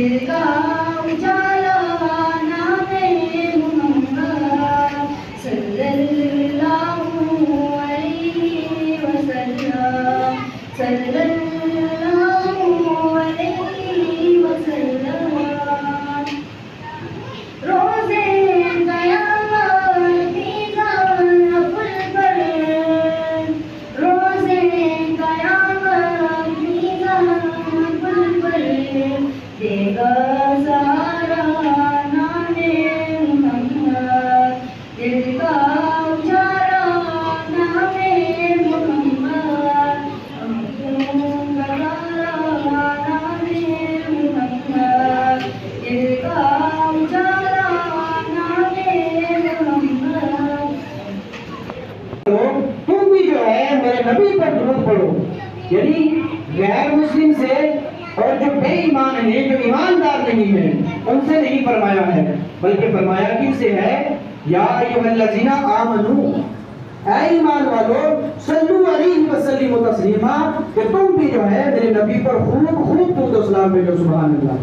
دل کا اجالا نام محمد صلی اللہ علیہ وسلم، صلی اللہ علیہ وسلم۔ روزے قیامت میزان پل پر، روزے قیامت میزان پل پر دے گا سہارا نام محمد، دل کا اجالا نام محمد، آنکھوں کا تارا نام محمد، دل کا اجالا نام محمد۔ تم بھی جو ہے میرے نبی پر درود پڑھو، یعنی غیر مسلم سے اور جو بے ایمان ہیں، جو ایماندار نہیں ہیں، ان سے نہیں فرمایا ہے، بلکہ فرمایا کن سے ہے؟ یا ایھا الذین آمنو، اے ایمان والو، صلو علیہ وسلم تسلیما، کہ تم بھی جو ہے میرے نبی پر خوب درود و سلام بھیجو، سبحان اللہ۔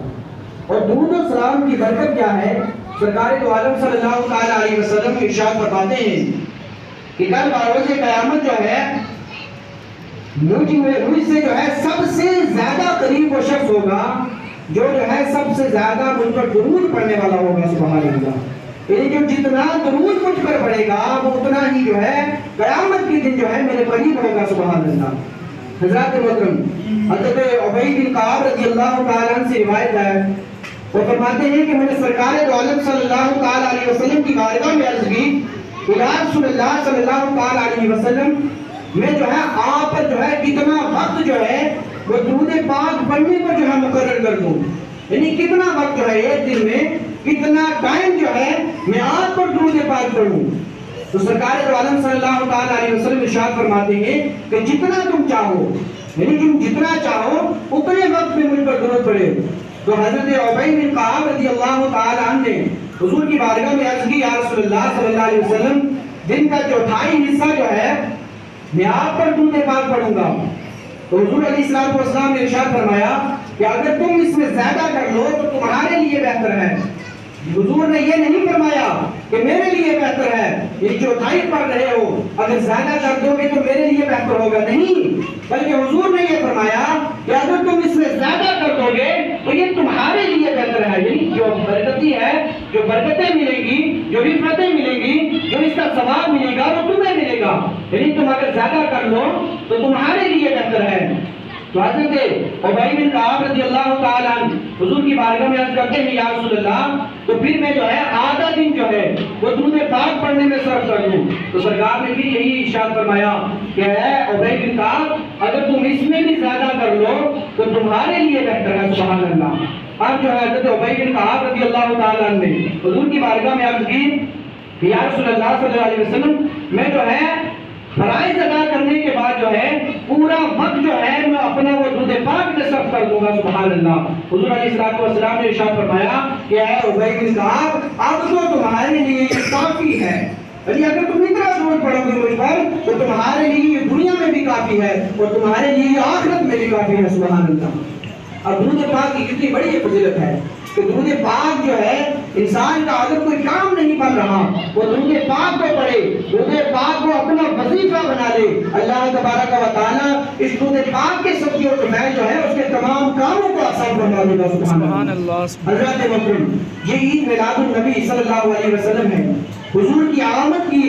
اور درود و سلام کی برکت کیا ہے؟ سرکار دو عالم صلی اللہ علیہ وسلم ارشاد فرماتے ہیں کہ کل بروز قیامت جو ہے مجھ سے جو ہے سب سے زیادہ قریب وہ شخص ہوگا جو ہے سب سے زیادہ مجھ پر درود پڑھنے والا ہوگا، سبحان اللہ۔ یعنی جو جتنا درود مجھ پر پڑھے گا وہ اتنا ہی جو ہے قیامت کے دن جو ہے میرے قریب ہوگا، سبحان اللہ۔ حضرات محترم، حضرت ابی بن کعب رضی اللہ تعالیٰ عنہ سے روایت ہے، وہ فرماتے ہیں کہ میں نے سرکار دو عالم صلی اللہ علیہ وسلم کی بارگاہ میں عرض کی کہ یا رسول اللہ صلی اللہ علیہ وسلم، میں جو ہے آپ پر جو ہے کتنا وقت جو ہے وہ درود پاک پڑھنے پر جو ہے مقرر کر دوں، یعنی کتنا وقت جو ہے ایک دن میں کتنا ٹائم جو ہے میں آپ پر درود پاک پڑھوں۔ تو سرکار دو عالم صلی اللہ علیہ وسلم ارشاد فرماتے ہیں کہ جتنا تم چاہو، یعنی تم جتنا چاہو اتنے وقت میں مجھ پر درود پڑھے۔ تو حضرت ابی بن کعب رضی اللہ تعالیٰ عنہ نے حضور کی بارگاہ میں عرض کی یا رسول اللہ صلی اللہ علیہ وسلم، دن کا چوتھائی حصہ جو ہے میں آپ پر درود پاک پڑھوں گا۔ تو حضور علیہ السلام نے ارشاد فرمایا کہ اگر تم اس میں زیادہ کر لو تو تمہارے لیے بہتر ہے۔ حضور نے یہ نہیں فرمایا کہ میرے لیے بہتر ہے، یہ چوتھائی پڑھ رہے ہو اگر زیادہ کر دو گے تو میرے لیے بہتر ہوگا، نہیں، بلکہ حضور نے یہ فرمایا کہ اگر تم اس میں زیادہ کر دو گے تو یہ تمہارے لیے بہتر ہے، یعنی جو برکتی ہے، جو برکتیں ملیں گی، جو رفعتیں ملیں گی، جو اس کا ثواب ملے گا وہ تمہیں ملے گا، یعنی تم اگر زیادہ کر لو تو تمہارے لیے بہتر ہے۔ تو حضرت ابی بن کعب رضی اللہ تعالیٰ عنہ حضور کی بارگاہ میں عرض کرتے ہیں یا رسول اللہ، تو پھر میں جو ہے آدھا دن جو ہے وہ درود پاک پڑھنے میں صرف کر دوں۔ تو سرکار نے بھی یہی ارشاد فرمایا کہ اے ابی بن کعب، اگر تم اس میں بھی زیادہ کر لو تو تمہارے لیے بہتر ہے، سبحان اللہ۔ اب جو ہے حضرت ابی بن کعب رضی اللہ تعالیٰ عنہ نے حضور کی بارگاہ میں عرض کی کہ یا رسول اللہ صلی اللہ علیہ وسلم، میں جو ہے فرائض ادا کرنے کے بعد جو ہے پورا وقت جو ہے میں اپنا وہ درود پاک میں صرف کر دوں گا، سبحان اللہ۔ حضور علیہ السلام نے ارشاد فرمایا کہ اے ابی بن کعب، اب تو تمہارے لیے یہ کافی ہے، یعنی اگر تم اتنا درود پڑھو گے مجھ پر تو تمہارے لیے یہ دنیا میں بھی کافی ہے اور تمہارے لیے یہ آخرت میں بھی کافی ہے، سبحان اللہ۔ اب درود پاک کی کتنی بڑی فضیلت ہے کہ درود پاک جو ہے انسان کا اگر کوئی کام نہیں بن رہا وہ درود پاک کو پڑھے، درود پاک کو اپنا وظیفہ بنا لے، اللہ تبارک و تعالیٰ اس درود پاک کے صدقے اور میں جو ہے اس کے تمام کاموں کو آسان بنا دے گا، سبحان اللہ۔ حضرات محترم، یہ عید میلاد النبی صلی اللہ علیہ وسلم ہے، حضور کی آمد کی